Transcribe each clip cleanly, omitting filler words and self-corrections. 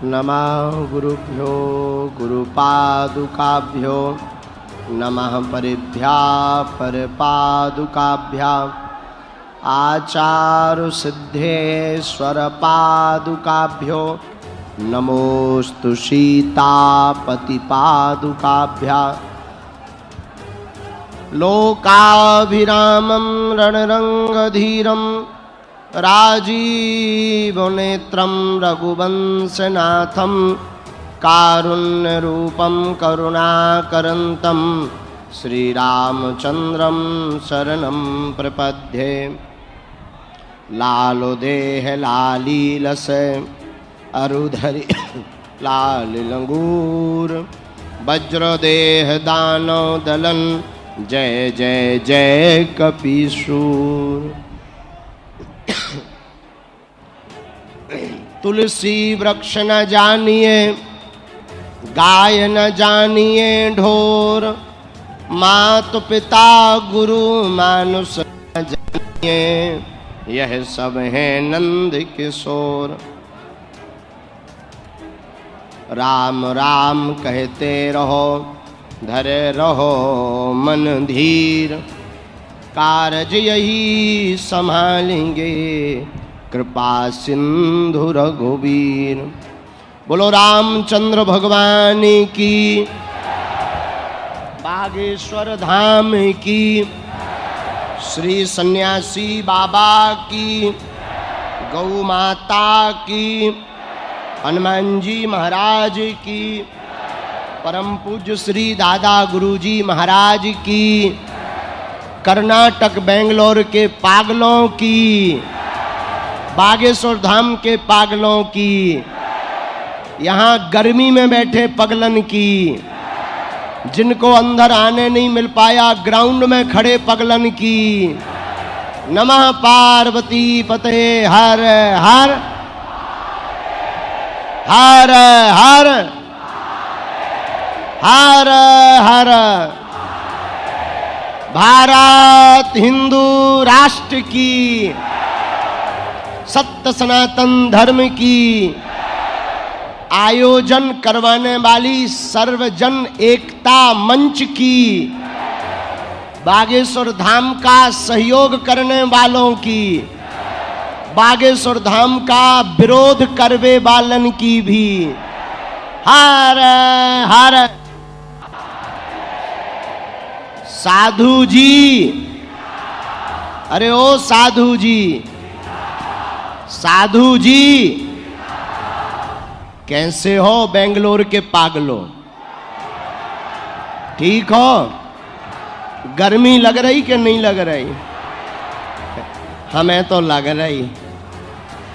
नमः गुरुभ्यो गुरुपादुकाभ्यो नमः परिभ्याः परपादुकाभ्याम् आचार्यसिद्धेश्वरपादुकाभ्यो नमोस्तु सीतापतिपादुकाभ्याम् लोकाभिरामं रणरङ्गधीरं राजीवनेत्रं रघुवंशनाथं कारुण्यरूपं करुणाकरन्तं श्रीरामचन्द्रं शरणं प्रपद्ये। लालो देह लालीलस अरुधरि लालिलंगूर वज्रदेह दानव दलन जय जय जय कपीसूर। तुलसी वृक्ष न जानिए गाय न जानिए ढोर, मात पिता गुरु मानुष न जानिए यह सब है नंद किशोर। राम राम कहते रहो धरे रहो मन धीर, कारज यही संभालेंगे कृपा सिंधु रघुवीर। बोलो रामचंद्र भगवान की, बागेश्वर धाम की, श्री सन्यासी बाबा की, गौ माता की, हनुमान जी महाराज की, परम पूज्य श्री दादा गुरुजी महाराज की, कर्नाटक बेंगलोर के पागलों की, बागेश्वर धाम के पागलों की, यहाँ गर्मी में बैठे पगलन की, जिनको अंदर आने नहीं मिल पाया ग्राउंड में खड़े पगलन की। नमः पार्वती पते हर हर हर हर हर हर। भारत हिंदू राष्ट्र की, सत्य सनातन धर्म की आयोजन करवाने वाली सर्वजन एकता मंच की, बागेश्वर धाम का सहयोग करने वालों की, बागेश्वर धाम का विरोध करवे वालन की भी हर हर। साधु जी, अरे ओ साधु जी, साधु जी कैसे हो बेंगलोर के पागलों? ठीक हो? गर्मी लग रही कि नहीं लग रही? हमें तो लग रही।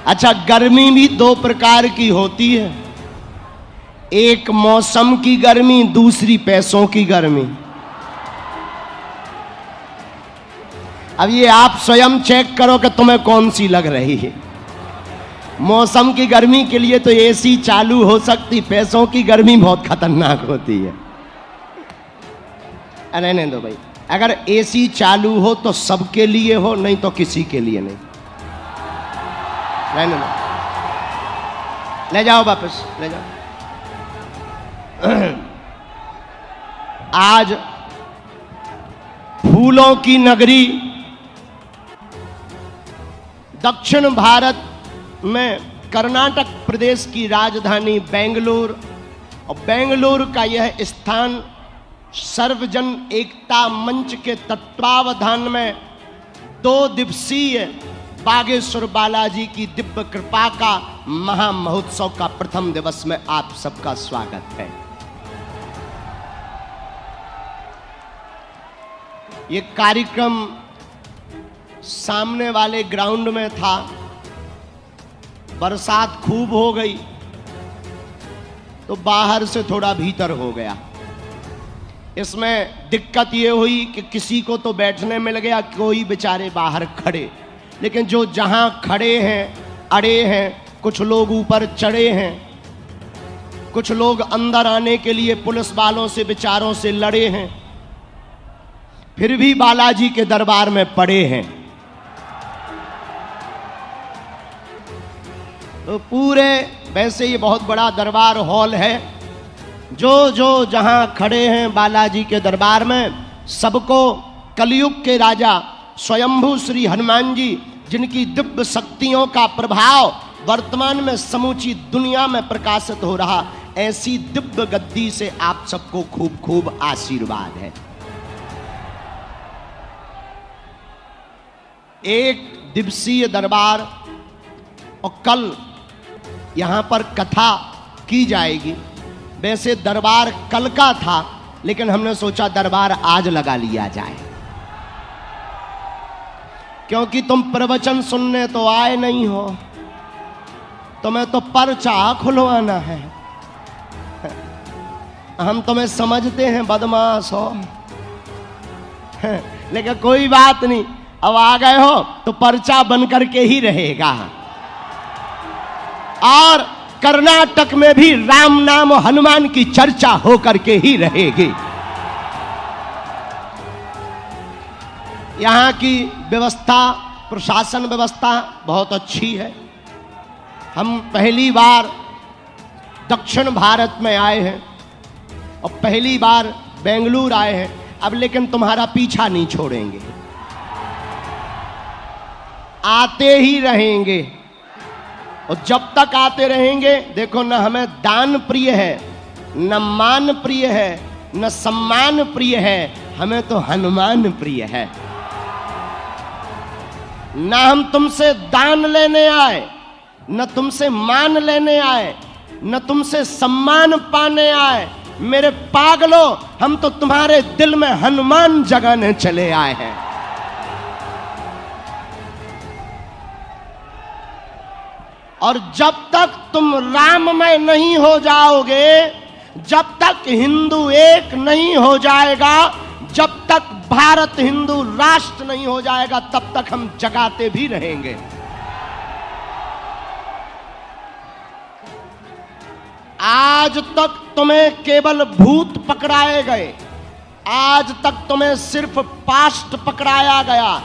अच्छा, गर्मी भी दो प्रकार की होती है, एक मौसम की गर्मी, दूसरी पैसों की गर्मी। अब ये आप स्वयं चेक करो कि तुम्हें कौन सी लग रही है। मौसम की गर्मी के लिए तो एसी चालू हो सकती, पैसों की गर्मी बहुत खतरनाक होती है। नहीं दो भाई, अगर एसी चालू हो तो सबके लिए हो, नहीं तो किसी के लिए नहीं। नहीं ले जाओ वापस, ले जाओ। आज फूलों की नगरी दक्षिण भारत में कर्नाटक प्रदेश की राजधानी बेंगलुरु, और बेंगलुरु का यह स्थान सर्वजन एकता मंच के तत्वावधान में 2 दिवसीय बागेश्वर बालाजी की दिव्य कृपा का महामहोत्सव का प्रथम दिवस में आप सबका स्वागत है। ये कार्यक्रम सामने वाले ग्राउंड में था, बरसात खूब हो गई तो बाहर से थोड़ा भीतर हो गया। इसमें दिक्कत ये हुई कि किसी को तो बैठने मिल गया, कोई बेचारे बाहर खड़े, लेकिन जो जहां खड़े हैं अड़े हैं, कुछ लोग ऊपर चढ़े हैं, कुछ लोग अंदर आने के लिए पुलिस वालों से बेचारों से लड़े हैं, फिर भी बालाजी के दरबार में पड़े हैं। तो पूरे, वैसे ये बहुत बड़ा दरबार हॉल है, जो जहां खड़े हैं बालाजी के दरबार में, सबको कलयुग के राजा स्वयंभू श्री हनुमान जी, जिनकी दिव्य शक्तियों का प्रभाव वर्तमान में समूची दुनिया में प्रकाशित हो रहा, ऐसी दिव्य गद्दी से आप सबको खूब खूब आशीर्वाद है। एक दिवसीय दरबार, और कल यहां पर कथा की जाएगी। वैसे दरबार कल का था, लेकिन हमने सोचा दरबार आज लगा लिया जाए, क्योंकि तुम प्रवचन सुनने तो आए नहीं हो, तुम्हें तो पर्चा खुलवाना है। हम तुम्हें समझते हैं बदमाश हो, लेकिन कोई बात नहीं, अब आ गए हो तो पर्चा बन करके ही रहेगा। और कर्नाटक में भी राम नाम और हनुमान की चर्चा हो करके ही रहेगी। यहाँ की व्यवस्था, प्रशासन व्यवस्था बहुत अच्छी है। हम पहली बार दक्षिण भारत में आए हैं और पहली बार बेंगलुरु आए हैं। अब लेकिन तुम्हारा पीछा नहीं छोड़ेंगे, आते ही रहेंगे, और जब तक आते रहेंगे। देखो, न हमें दान प्रिय है, न मान प्रिय है, न सम्मान प्रिय है, हमें तो हनुमान प्रिय है। न हम तुमसे दान लेने आए, न तुमसे मान लेने आए, न तुमसे सम्मान पाने आए। मेरे पागलों, हम तो तुम्हारे दिल में हनुमान जगाने चले आए हैं। और जब तक तुम राममय नहीं हो जाओगे, जब तक हिंदू एक नहीं हो जाएगा, जब तक भारत हिंदू राष्ट्र नहीं हो जाएगा, तब तक हम जगाते भी रहेंगे। आज तक तुम्हें केवल भूत पकड़ाए गए, आज तक तुम्हें सिर्फ पास्ट पकड़ाया गया,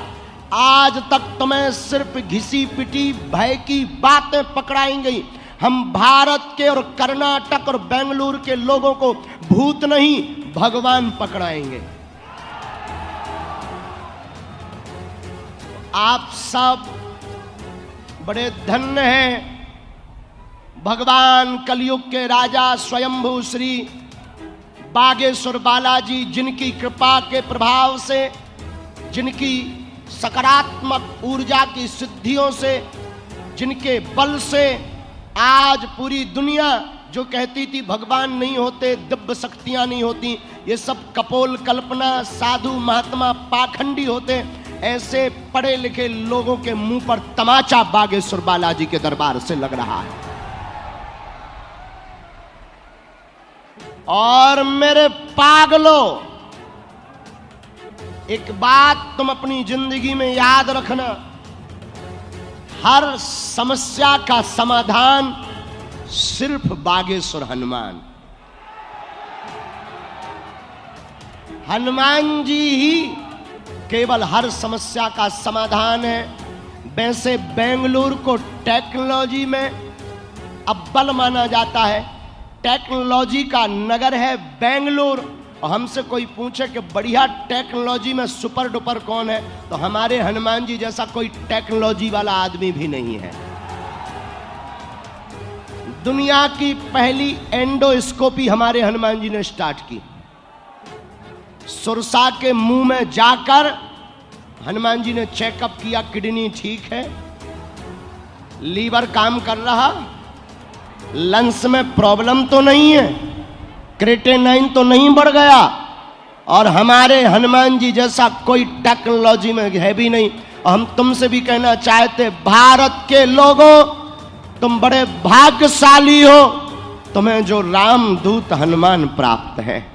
आज तक तुम्हें सिर्फ घिसी पिटी भय की बातें पकड़ाई गई। हम भारत के और कर्नाटक और बेंगलुरु के लोगों को भूत नहीं, भगवान पकड़ाएंगे। आप सब बड़े धन्य हैं। भगवान कलयुग के राजा स्वयंभू श्री बागेश्वर बालाजी, जिनकी कृपा के प्रभाव से, जिनकी सकारात्मक ऊर्जा की सिद्धियों से, जिनके बल से आज पूरी दुनिया जो कहती थी भगवान नहीं होते, दिव्य शक्तियां नहीं होती, ये सब कपोल कल्पना, साधु महात्मा पाखंडी होते, ऐसे पढ़े लिखे लोगों के मुंह पर तमाचा बागेश्वर बालाजी के दरबार से लग रहा है। और मेरे पागलों, एक बात तुम अपनी जिंदगी में याद रखना, हर समस्या का समाधान सिर्फ बागेश्वर हनुमान, हनुमान जी ही केवल हर समस्या का समाधान है। वैसे बेंगलुरु को टेक्नोलॉजी में अव्वल माना जाता है, टेक्नोलॉजी का नगर है बेंगलुरु। और हमसे कोई पूछे कि बढ़िया टेक्नोलॉजी में सुपर डुपर कौन है, तो हमारे हनुमान जी जैसा कोई टेक्नोलॉजी वाला आदमी भी नहीं है। दुनिया की पहली एंडोस्कोपी हमारे हनुमान जी ने स्टार्ट की। सुरसा के मुंह में जाकर हनुमान जी ने चेकअप किया, किडनी ठीक है, लीवर काम कर रहा, लंग्स में प्रॉब्लम तो नहीं है, क्रिएटिनिन तो नहीं बढ़ गया, और हमारे हनुमान जी जैसा कोई टेक्नोलॉजी में है भी नहीं। और हम तुमसे भी कहना चाहते, भारत के लोगों, तुम बड़े भाग्यशाली हो, तुम्हें जो रामदूत हनुमान प्राप्त है।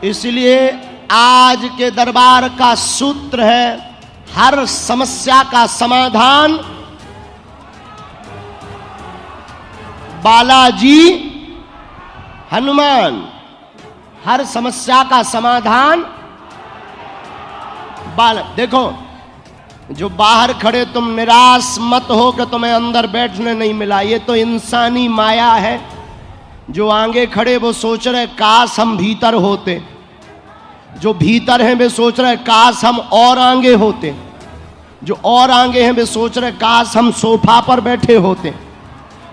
इसलिए आज के दरबार का सूत्र है, हर समस्या का समाधान बालाजी हनुमान, हर समस्या का समाधान देखो, जो बाहर खड़े तुम निराश मत हो कि तुम्हें अंदर बैठने नहीं मिला, ये तो इंसानी माया है। जो आगे खड़े वो सोच रहे काश हम भीतर होते, जो भीतर हैं वे सोच रहे काश हम और आगे होते, जो और आगे हैं वे सोच रहे काश हम सोफा पर बैठे होते,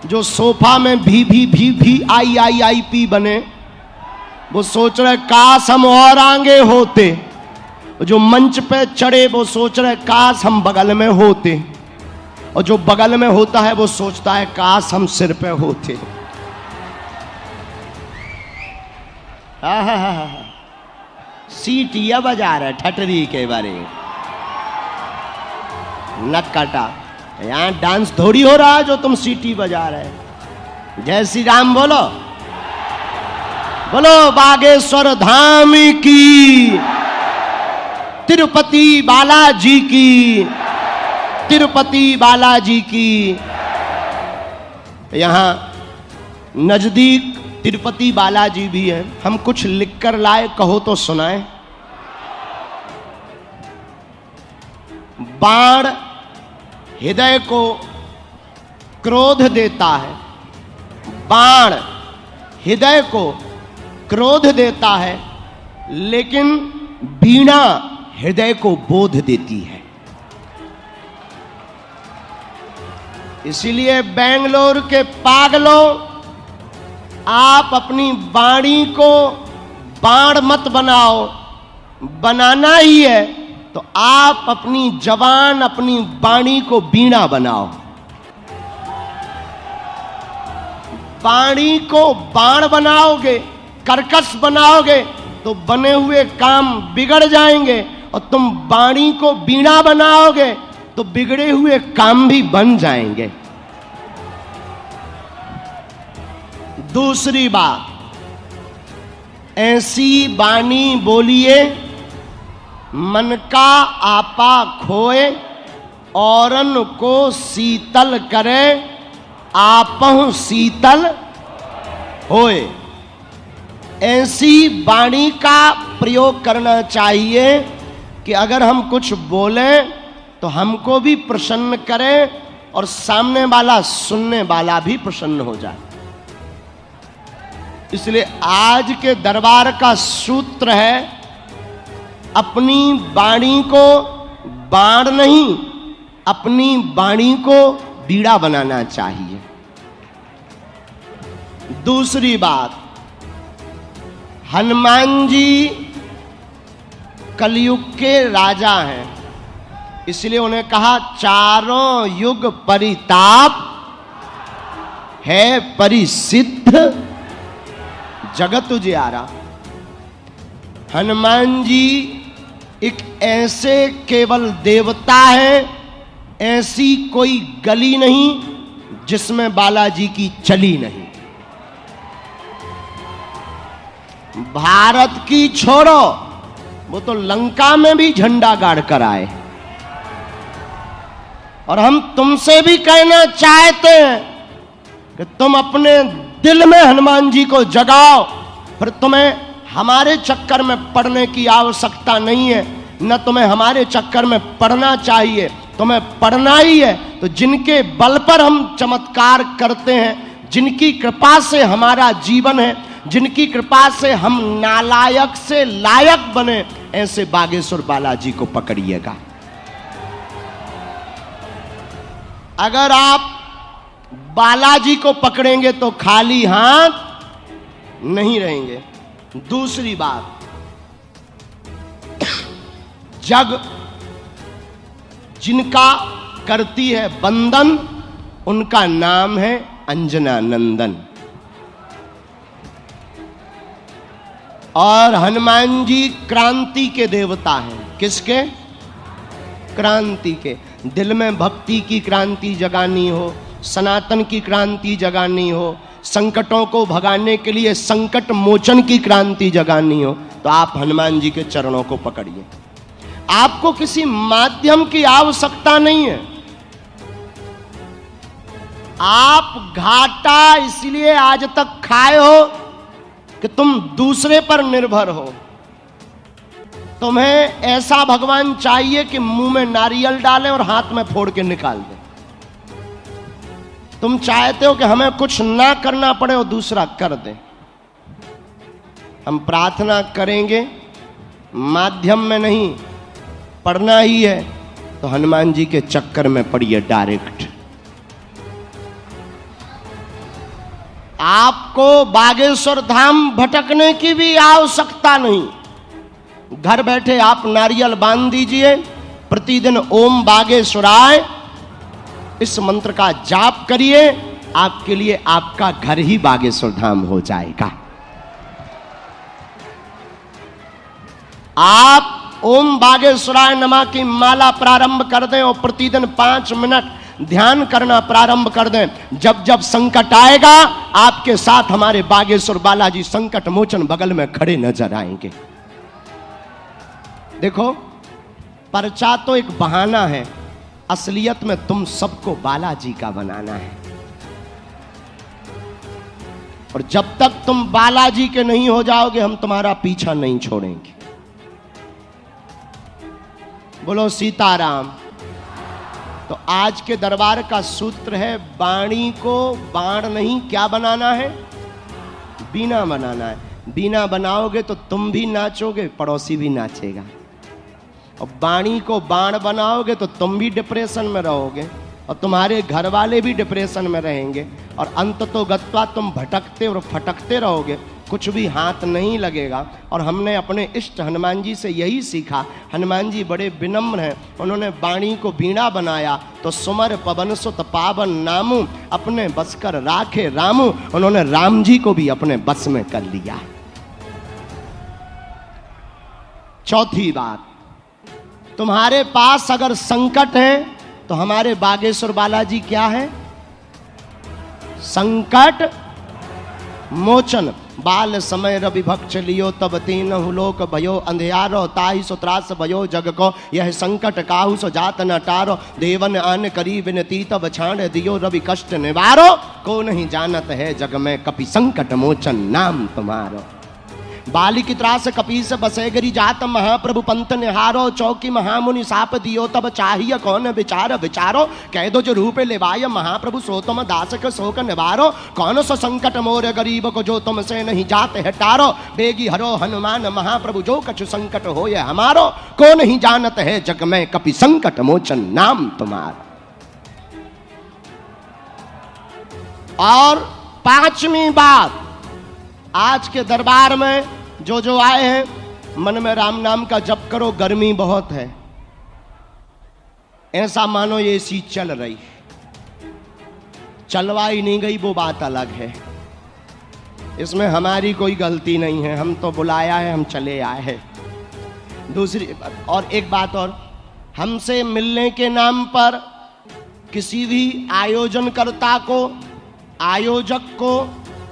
जो सोफा में भी आई पी बने वो सोच रहे काश हम और आगे होते, जो मंच पे चढ़े वो सोच रहे काश हम बगल में होते, और जो बगल में होता है वो सोचता है काश हम सिर पे होते। सीटियां बजा रहे ठटरी के बारे नक्काटा, यहां डांस थोड़ी हो रहा है जो तुम सीटी बजा रहे। जय श्री राम बोलो, बोलो बागेश्वर धाम की, तिरुपति बालाजी की, तिरुपति बालाजी की। यहां नजदीक तिरुपति बालाजी भी है, हम कुछ लिख कर लाए, कहो तो सुनाए। बाण हृदय को क्रोध देता है, बाण हृदय को क्रोध देता है, लेकिन वीणा हृदय को बोध देती है। इसीलिए बेंगलोर के पागलों, आप अपनी वाणी को बाण मत बनाओ, बनाना ही है तो आप अपनी जबान, अपनी वाणी को वीणा बनाओ। वाणी को बाण बनाओगे, कर्कश बनाओगे तो बने हुए काम बिगड़ जाएंगे, और तुम वाणी को वीणा बनाओगे तो बिगड़े हुए काम भी बन जाएंगे। दूसरी बात, ऐसी वाणी बोलिए मन का आपा खोए, औरन को शीतल करे, आपहु शीतल होए। ऐसी वाणी का प्रयोग करना चाहिए कि अगर हम कुछ बोलें तो हमको भी प्रसन्न करे और सामने वाला सुनने वाला भी प्रसन्न हो जाए। इसलिए आज के दरबार का सूत्र है, अपनी वाणी को बाण नहीं, अपनी वाणी को बीड़ा बनाना चाहिए। दूसरी बात, हनुमान जी कलयुग के राजा हैं, इसलिए उन्हें कहा चारों युग परिताप है परिसिद्ध जगत उजियारा। हनुमान जी एक ऐसे केवल देवता है, ऐसी कोई गली नहीं जिसमें बालाजी की चली नहीं। भारत की छोड़ो, वो तो लंका में भी झंडा गाड़ कर आए। और हम तुमसे भी कहना चाहते हैं कि तुम अपने दिल में हनुमान जी को जगाओ, फिर तुम्हें हमारे चक्कर में पड़ने की आवश्यकता नहीं है, न तुम्हें हमारे चक्कर में पड़ना चाहिए। तुम्हें पड़ना ही है तो जिनके बल पर हम चमत्कार करते हैं, जिनकी कृपा से हमारा जीवन है, जिनकी कृपा से हम नालायक से लायक बने, ऐसे बागेश्वर बालाजी को पकड़िएगा। अगर आप बालाजी को पकड़ेंगे तो खाली हाथ नहीं रहेंगे। दूसरी बात, जग जिनका करती है बंदन, उनका नाम है अंजना नंदन। और हनुमान जी क्रांति के देवता हैं। किसके? क्रांति के। दिल में भक्ति की क्रांति जगानी हो, सनातन की क्रांति जगानी हो, संकटों को भगाने के लिए संकट मोचन की क्रांति जगानी हो, तो आप हनुमान जी के चरणों को पकड़िए। आपको किसी माध्यम की आवश्यकता नहीं है। आप घाटा इसलिए आज तक खाए हो कि तुम दूसरे पर निर्भर हो। तुम्हें ऐसा भगवान चाहिए कि मुंह में नारियल डालें और हाथ में फोड़ के निकाल दें। तुम चाहते हो कि हमें कुछ ना करना पड़े और दूसरा कर दें। हम प्रार्थना करेंगे, माध्यम में नहीं, पढ़ना ही है तो हनुमान जी के चक्कर में पड़िए डायरेक्ट। आपको बागेश्वर धाम भटकने की भी आवश्यकता नहीं। घर बैठे आप नारियल बांध दीजिए, प्रतिदिन ओम बागेश्वराय इस मंत्र का जाप करिए, आपके लिए आपका घर ही बागेश्वर धाम हो जाएगा। आप ओम बागेश्वराय नमः की माला प्रारंभ कर दें और प्रतिदिन 5 मिनट ध्यान करना प्रारंभ कर दें। जब जब संकट आएगा, आपके साथ हमारे बागेश्वर बालाजी संकट मोचन बगल में खड़े नजर आएंगे। देखो, पर्चा तो एक बहाना है, असलियत में तुम सबको बालाजी का बनाना है। और जब तक तुम बालाजी के नहीं हो जाओगे, हम तुम्हारा पीछा नहीं छोड़ेंगे। बोलो सीताराम। तो आज के दरबार का सूत्र है, वाणी को बाण नहीं क्या बनाना है, बीना बनाना है। बीना बनाओगे तो तुम भी नाचोगे, पड़ोसी भी नाचेगा। और वाणी को बाण बनाओगे तो तुम भी डिप्रेशन में रहोगे और तुम्हारे घर वाले भी डिप्रेशन में रहेंगे, और अंततोगत्वा तुम भटकते और फटकते रहोगे, कुछ भी हाथ नहीं लगेगा। और हमने अपने इष्ट हनुमान जी से यही सीखा। हनुमान जी बड़े विनम्र हैं, उन्होंने वाणी को बीणा बनाया तो सुमर पवन सुत पावन नामू, अपने बस कर राखे रामू। उन्होंने राम जी को भी अपने बस में कर लिया। चौथी बात, तुम्हारे पास अगर संकट है तो हमारे बागेश्वर बालाजी क्या है, संकट मोचन। बाल समय रवि भक्ष लियो तब तीनहु लोक भयो, अंधियारो ताहि सो त्रास भयो जग को, यह संकट काहू सो जात न टारो, देवन आन करी विनती तब छाड़ दियो, रवि कष्ट निवारो, को नहीं जानत है जग में कपि संकट मोचन नाम तुम्हारो। बाली की त्रास कपीस बसेगरी जात, महाप्रभु पंत निहारो, चौकी महामुनि साप दियो तब चाहिए कौन विचार विचारो, कह दो जो रूप लेवाय महाप्रभु सो तुम दास के शोक निवारो, कौन सो संकट मोर गरीब को जो तुमसे नहीं जाते है टारो, बेगी हरो हनुमान महाप्रभु जो कछु संकट हो ये हमारो, को नहीं जानत है जग में कपि संकट मोचन नाम तुम्हारा। और 5वीं बात, आज के दरबार में जो आए हैं, मन में राम नाम का जप करो। गर्मी बहुत है, ऐसा मानो ये एसी चल रही, चलवाई नहीं गई वो बात अलग है, इसमें हमारी कोई गलती नहीं है, हम तो बुलाया है, हम चले आए हैं। दूसरी और एक बात और, हमसे मिलने के नाम पर किसी भी आयोजनकर्ता को, आयोजक को,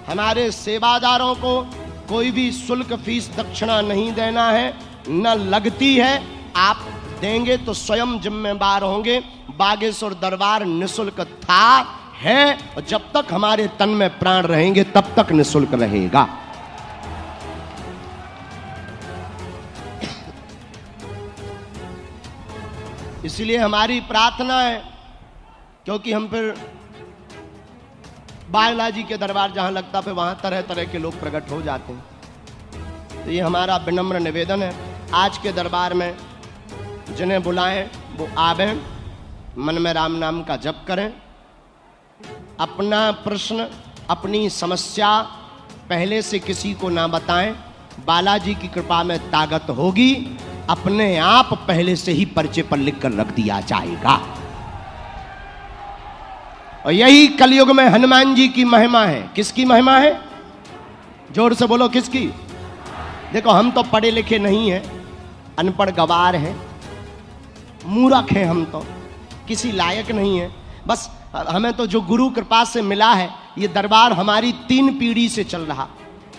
हमारे सेवादारों को कोई भी शुल्क फीस दक्षिणा नहीं देना है, न लगती है। आप देंगे तो स्वयं जिम्मेदार होंगे। बागेश्वर दरबार निःशुल्क था, है, और जब तक हमारे तन में प्राण रहेंगे तब तक निःशुल्क रहेगा। इसलिए हमारी प्रार्थना है, क्योंकि हम फिर बालाजी के दरबार जहां लगता है वहां तरह तरह के लोग प्रकट हो जाते हैं। तो ये हमारा विनम्र निवेदन है, आज के दरबार में जिन्हें बुलाएं वो आवें, मन में राम नाम का जप करें, अपना प्रश्न, अपनी समस्या पहले से किसी को ना बताएं। बालाजी की कृपा में ताकत होगी, अपने आप पहले से ही पर्चे पर लिख कर रख दिया जाएगा। और यही कलयुग में हनुमान जी की महिमा है। किसकी महिमा है, जोर से बोलो किसकी। देखो, हम तो पढ़े लिखे नहीं हैं, अनपढ़ गवार हैं, मूर्ख हैं, हम तो किसी लायक नहीं है। बस हमें तो जो गुरु कृपा से मिला है, ये दरबार हमारी 3 पीढ़ी से चल रहा।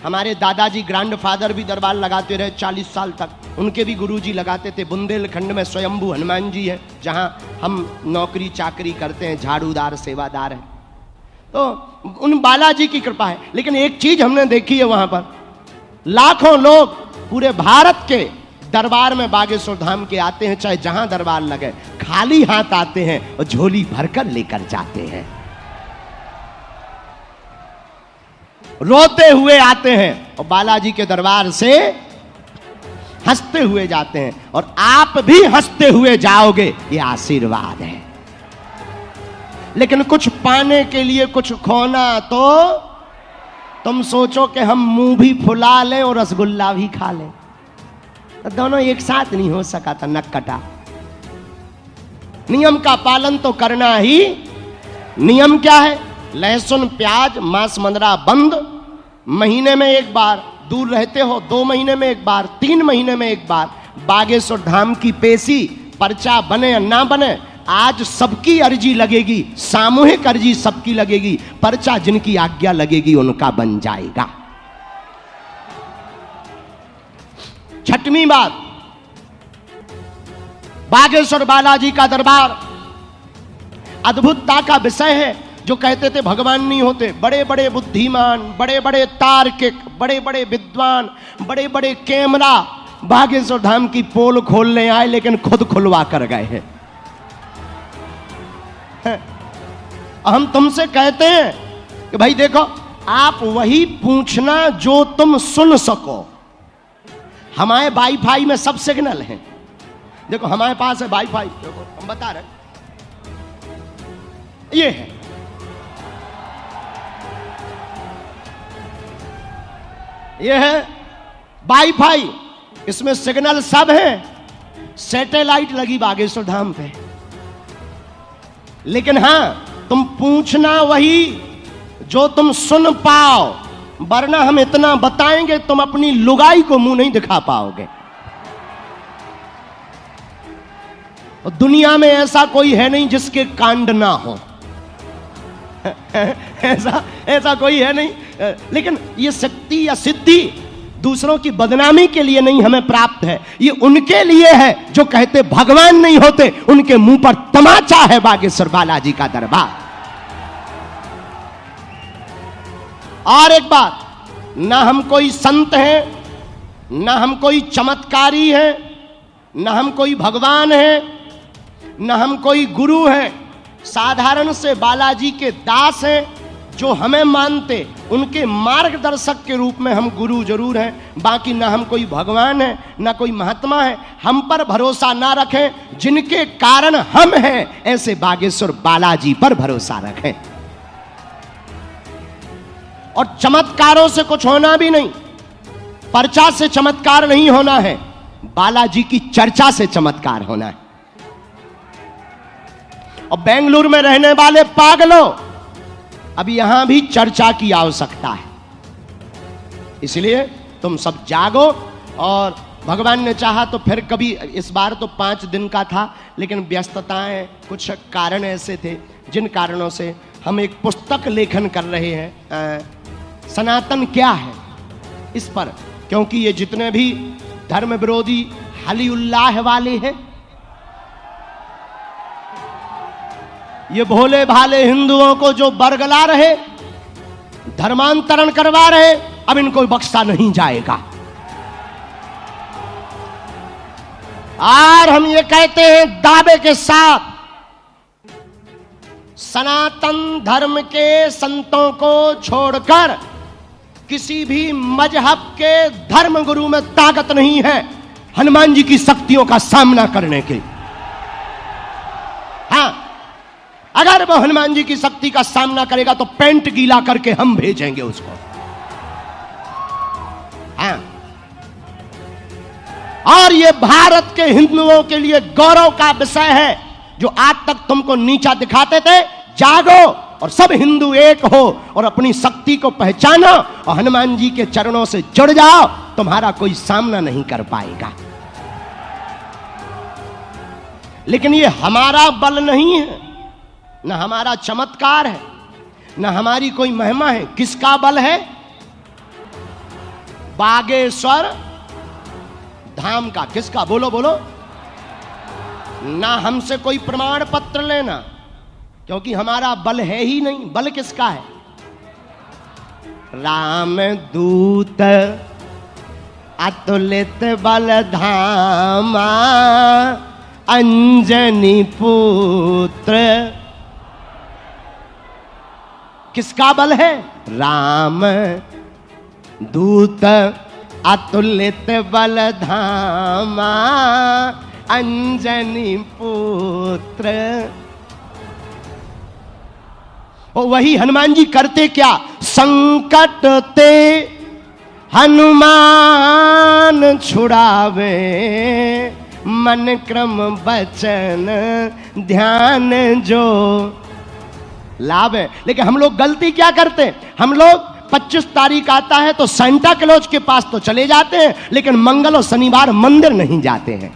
हमारे दादाजी ग्रैंडफादर भी दरबार लगाते रहे 40 साल तक, उनके भी गुरुजी लगाते थे। बुंदेलखंड में स्वयंभू हनुमान जी है, जहां हम नौकरी चाकरी करते हैं, झाड़ूदार सेवादार हैं। तो उन बालाजी की कृपा है। लेकिन एक चीज हमने देखी है, वहां पर लाखों लोग पूरे भारत के दरबार में बागेश्वर धाम के आते हैं, चाहे जहां दरबार लगे, खाली हाथ आते हैं और झोली भरकर लेकर जाते हैं, रोते हुए आते हैं और बालाजी के दरबार से हंसते हुए जाते हैं। और आप भी हंसते हुए जाओगे, ये आशीर्वाद है। लेकिन कुछ पाने के लिए कुछ खोना, तो तुम सोचो कि हम मुंह भी फुला लें और रसगुल्ला भी खा लें, तो दोनों एक साथ नहीं हो सका था, नक कटा। नियम का पालन तो करना ही। नियम क्या है? लहसुन प्याज मांस मंदरा बंद, महीने में एक बार, दूर रहते हो 2 महीने में एक बार, 3 महीने में एक बार। बागेश्वर धाम की पेशी, पर्चा बने या ना बने, आज सबकी अर्जी लगेगी, सामूहिक अर्जी सबकी लगेगी, पर्चा जिनकी आज्ञा लगेगी उनका बन जाएगा। छठवीं बात, बागेश्वर बालाजी का दरबार अद्भुतता का विषय है। जो कहते थे भगवान नहीं होते, बड़े बड़े बुद्धिमान, बड़े बड़े तार्किक, बड़े बड़े विद्वान, बड़े बड़े कैमरा बागेश्वर धाम की पोल खोलने आए, लेकिन खुद खुलवा कर गए हैं। हम तुमसे कहते हैं कि भाई देखो, आप वही पूछना जो तुम सुन सको। हमारे वाईफाई में सब सिग्नल हैं। देखो हमारे पास है वाईफाई, देखो हम बता रहे, ये है, ये है वाईफाई, इसमें सिग्नल सब है। सैटेलाइट लगी बागेश्वर धाम पे, लेकिन हां तुम पूछना वही जो तुम सुन पाओ, वरना हम इतना बताएंगे तुम अपनी लुगाई को मुंह नहीं दिखा पाओगे। और दुनिया में ऐसा कोई है नहीं जिसके कांड ना हो। ऐसा कोई है नहीं। लेकिन ये शक्ति या सिद्धि दूसरों की बदनामी के लिए नहीं हमें प्राप्त है, ये उनके लिए है जो कहते भगवान नहीं होते, उनके मुंह पर तमाचा है बागेश्वर बालाजी का दरबार। और एक बात, ना हम कोई संत हैं, ना हम कोई चमत्कारी हैं, ना हम कोई भगवान हैं, ना हम कोई गुरु हैं। साधारण से बालाजी के दास हैं जो हमें मानते, उनके मार्गदर्शक के रूप में हम गुरु जरूर हैं, बाकी ना हम कोई भगवान हैं, ना कोई महात्मा है। हम पर भरोसा ना रखें, जिनके कारण हम हैं, ऐसे बागेश्वर बालाजी पर भरोसा रखें। और चमत्कारों से कुछ होना भी नहीं, पर्चा से चमत्कार नहीं होना है, बालाजी की चर्चा से चमत्कार होना है। और बेंगलुरु में रहने वाले पागलों, अब यहां भी चर्चा की आवश्यकता है, इसलिए तुम सब जागो। और भगवान ने चाहा तो फिर कभी, इस बार तो 5 दिन का था, लेकिन व्यस्तताएं, कुछ कारण ऐसे थे जिन कारणों से हम एक पुस्तक लेखन कर रहे हैं, सनातन क्या है, इस पर। क्योंकि ये जितने भी धर्म विरोधी हली उल्लाह वाले हैं, ये भोले भाले हिंदुओं को जो बरगला रहे, धर्मांतरण करवा रहे, अब इनको बख्शा नहीं जाएगा। और हम ये कहते हैं दावे के साथ, सनातन धर्म के संतों को छोड़कर किसी भी मजहब के धर्म गुरु में ताकत नहीं है हनुमान जी की शक्तियों का सामना करने की। हाँ, अगर वो हनुमान जी की शक्ति का सामना करेगा तो पेंट गीला करके हम भेजेंगे उसको। हाँ, और ये भारत के हिंदुओं के लिए गौरव का विषय है, जो आज तक तुमको नीचा दिखाते थे। जागो और सब हिंदू एक हो और अपनी शक्ति को पहचानो और हनुमान जी के चरणों से जुड़ जाओ, तुम्हारा कोई सामना नहीं कर पाएगा। लेकिन ये हमारा बल नहीं है, न हमारा चमत्कार है, न हमारी कोई महिमा है। किसका बल है? बागेश्वर धाम का। किसका? बोलो बोलो। ना हमसे कोई प्रमाण पत्र लेना, क्योंकि हमारा बल है ही नहीं। बल किसका है? राम दूत अतुलित बल धामा अंजनी पुत्र। किसका बल है? राम दूत अतुलित बल धामा अंजनी पुत्र। और वही हनुमान जी करते क्या? संकट ते हनुमान छुड़ावे, मन क्रम बचन ध्यान जो लावे। लेकिन हम लोग गलती क्या करते हैं? हम लोग 25 तारीख आता है तो सेंटा क्लॉज के पास तो चले जाते हैं, लेकिन मंगल और शनिवार मंदिर नहीं जाते हैं।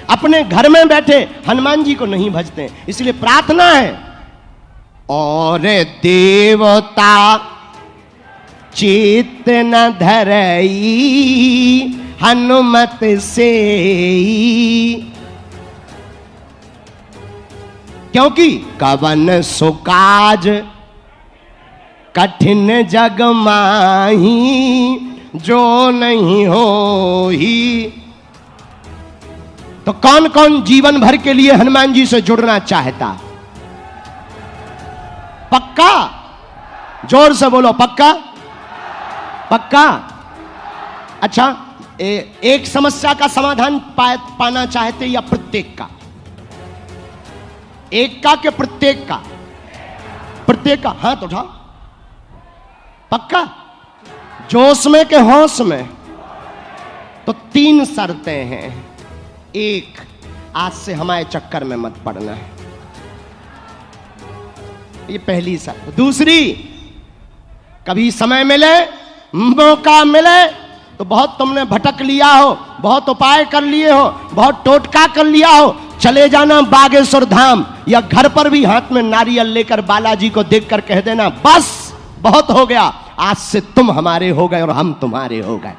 अपने घर में बैठे हनुमान जी को नहीं भजते। इसलिए प्रार्थना है, और देवता चित्त न धरई हनुमत से, क्योंकि कवन सुकाज कठिन जग माही जो नहीं हो ही। तो कौन कौन जीवन भर के लिए हनुमान जी से जुड़ना चाहता? पक्का? जोर से बोलो, पक्का? पक्का? अच्छा, एक समस्या का समाधान पाना चाहते या प्रत्येक का? एक का के प्रत्येक का? प्रत्येक का। हाथ उठाओ। पक्का? जोश में के होश में? तो 3 शर्तें हैं। एक, आज से हमारे चक्कर में मत पड़ना है, ये पहली शर्त। दूसरी, कभी समय मिले, मौका मिले तो बहुत तुमने भटक लिया हो, बहुत उपाय कर लिए हो, बहुत टोटका कर लिया हो, चले जाना बागेश्वर धाम, या घर पर भी हाथ में नारियल लेकर बालाजी को देखकर कह देना, बस बहुत हो गया, आज से तुम हमारे हो गए और हम तुम्हारे हो गए।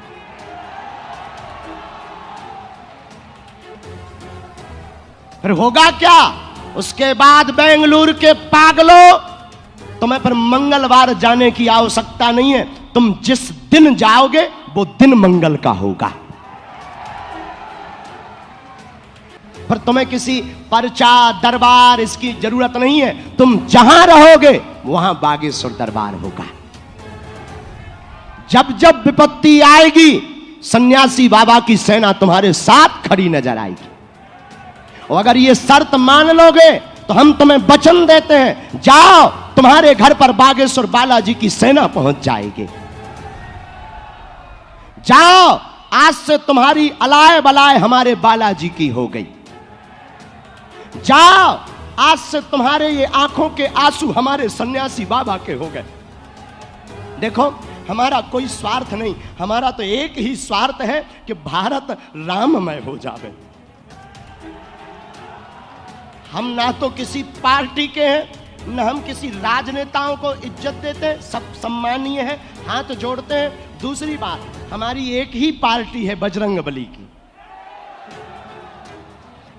फिर होगा क्या? उसके बाद बेंगलुरु के पागलों, तुम्हें फिर मंगलवार जाने की आवश्यकता नहीं है। तुम जिस दिन जाओगे वो दिन मंगल का होगा। पर तुम्हें किसी पर्चा दरबार इसकी जरूरत नहीं है। तुम जहां रहोगे वहां बागेश्वर दरबार होगा। जब जब विपत्ति आएगी, सन्यासी बाबा की सेना तुम्हारे साथ खड़ी नजर आएगी। और अगर ये शर्त मान लोगे तो हम तुम्हें वचन देते हैं, जाओ, तुम्हारे घर पर बागेश्वर बालाजी की सेना पहुंच जाएगी। जाओ, आज से तुम्हारी अलाय बलाय हमारे बालाजी की हो गई। जाओ, आज से तुम्हारे ये आंखों के आंसू हमारे सन्यासी बाबा के हो गए। देखो, हमारा कोई स्वार्थ नहीं, हमारा तो एक ही स्वार्थ है कि भारत राममय हो जावे। हम ना तो किसी पार्टी के हैं, न हम किसी राजनेताओं को इज्जत देते हैं, सब सम्मानीय है, हाथ जोड़ते हैं। दूसरी बात, हमारी एक ही पार्टी है, बजरंगबली की।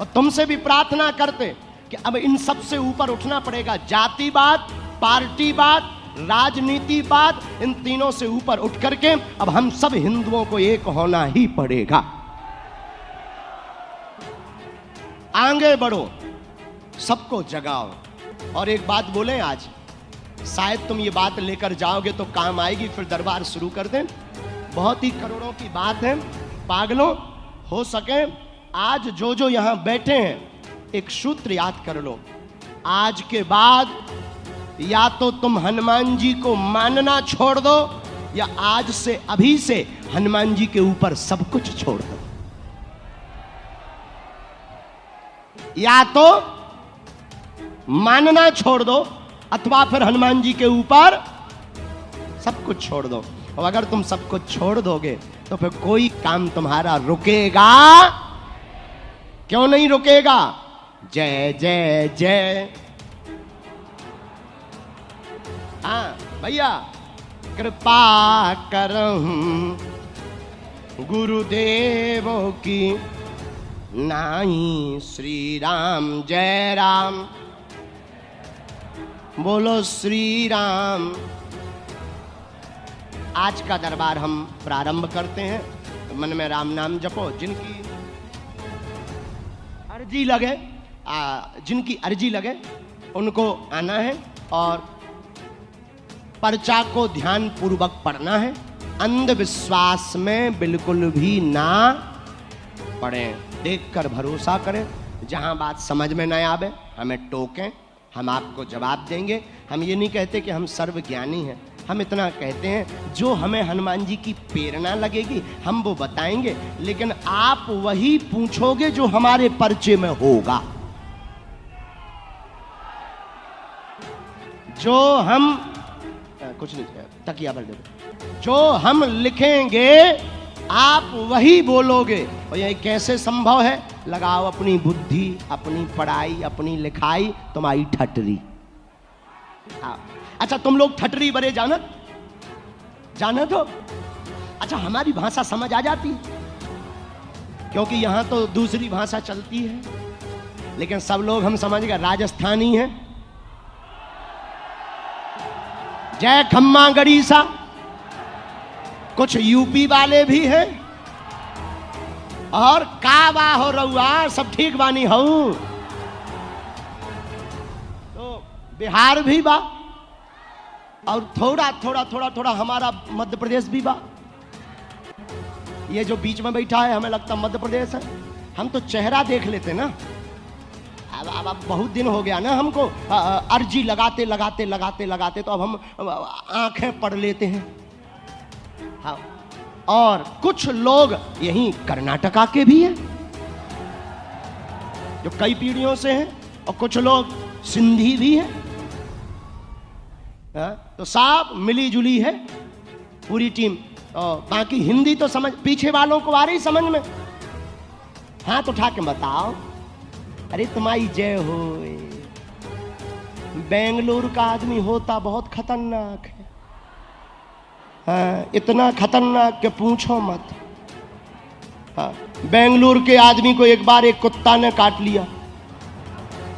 और तुमसे भी प्रार्थना करते कि अब इन सब से ऊपर उठना पड़ेगा। जातिवाद, पार्टीवाद, राजनीतिवाद, इन तीनों से ऊपर उठ करके अब हम सब हिंदुओं को एक होना ही पड़ेगा। आगे बढ़ो, सबको जगाओ। और एक बात बोलें, आज शायद तुम ये बात लेकर जाओगे तो काम आएगी, फिर दरबार शुरू कर दें। बहुत ही करोड़ों की बात है। पागलों, हो सके आज जो जो यहां बैठे हैं, एक सूत्र याद कर लो। आज के बाद या तो तुम हनुमान जी को मानना छोड़ दो, या आज से, अभी से हनुमान जी के ऊपर सब कुछ छोड़ दो। या तो मानना छोड़ दो, अथवा फिर हनुमान जी के ऊपर सब कुछ छोड़ दो। और अगर तुम सब कुछ छोड़ दोगे तो फिर कोई काम तुम्हारा रुकेगा? क्यों नहीं रुकेगा? जय जय जय। हाँ भैया, कृपा करहूं गुरुदेवों की, नाई श्री राम जय राम, बोलो श्री राम। आज का दरबार हम प्रारंभ करते हैं। मन में राम नाम जपो। जिनकी अर्जी लगे उनको आना है और पर्चा को ध्यान पूर्वक पढ़ना है। अंधविश्वास में बिल्कुल भी ना पढ़े। देखकर भरोसा करें। जहां बात समझ में न आवे हमें टोकें, हम आपको जवाब देंगे। हम ये नहीं कहते कि हम सर्वज्ञानी हैं, हम इतना कहते हैं जो हमें हनुमान जी की प्रेरणा लगेगी हम वो बताएंगे, लेकिन आप वही पूछोगे जो हमारे पर्चे में होगा। जो हम कुछ नहीं, तकिया भर दो। जो हम लिखेंगे आप वही बोलोगे। और ये कैसे संभव है? लगाओ अपनी बुद्धि, अपनी पढ़ाई, अपनी लिखाई, तुम्हारी ठटरी। अच्छा, तुम लोग ठटरी बड़े जानत हो? अच्छा, हमारी भाषा समझ आ जाती है क्योंकि यहां तो दूसरी भाषा चलती है, लेकिन सब लोग हम समझ गए राजस्थानी है। जय खम्मा गरीसा। कुछ यूपी वाले भी हैं और का बा हो रहुआ, सब ठीक बानी हूं। तो बिहार भी बा और थोड़ा हमारा मध्य प्रदेश भी बा। ये जो बीच में बैठा है हमें लगता मध्य प्रदेश है। हम तो चेहरा देख लेते ना। अब बहुत दिन हो गया ना हमको अर्जी लगाते तो अब हम आंखें पढ़ लेते हैं। हाँ, और कुछ लोग यहीं कर्नाटका के भी हैं जो कई पीढ़ियों से हैं, और कुछ लोग सिंधी भी हैं। तो सब मिली जुली है पूरी टीम। और बाकी हिंदी तो समझ, पीछे वालों को आ रही समझ में? हाथ उठा के बताओ। अरे तुम्हारी जय हो। बेंगलुरु का आदमी होता बहुत खतरनाक है। हाँ, इतना खतरनाक के पूछो मत। हाँ, बेंगलुरु के आदमी को एक बार एक कुत्ता ने काट लिया।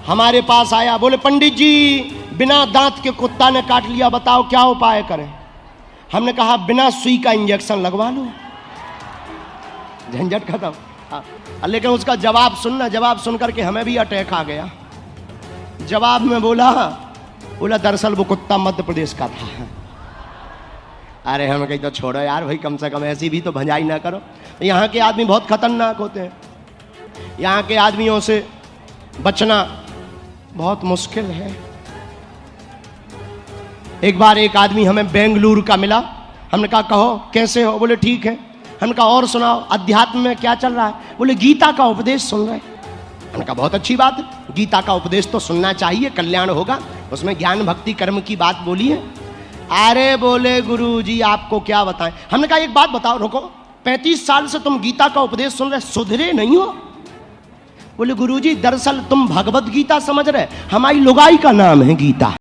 हमारे पास आया, बोले पंडित जी बिना दांत के कुत्ता ने काट लिया, बताओ क्या उपाय करें। हमने कहा बिना सुई का इंजेक्शन लगवा लो, झंझट खत्म। हाँ, लेकिन उसका जवाब सुनना, जवाब सुन करके हमें भी अटैक आ गया। जवाब में बोला दरअसल वो कुत्ता मध्य प्रदेश का था। अरे हम कहीं तो छोड़ो यार भाई, कम से कम ऐसी भी तो भंजाई ना करो। यहाँ के आदमी बहुत खतरनाक होते हैं। यहाँ के आदमियों से बचना बहुत मुश्किल है। एक बार एक आदमी हमें बेंगलुरु का मिला। हमने कहा कहो कैसे हो? बोले ठीक है। हमने कहा और सुनाओ, अध्यात्म में क्या चल रहा है? बोले गीता का उपदेश सुन रहे। हमने कहा बहुत अच्छी बात है, गीता का उपदेश तो सुनना चाहिए, कल्याण होगा। उसमें ज्ञान भक्ति कर्म की बात बोली है। अरे बोले गुरुजी आपको क्या बताएं। हमने कहा एक बात बताओ। रुको, 35 साल से तुम गीता का उपदेश सुन रहे, सुधरे नहीं हो? बोले गुरुजी दरअसल तुम भगवत गीता समझ रहे, हमारी लुगाई का नाम है गीता।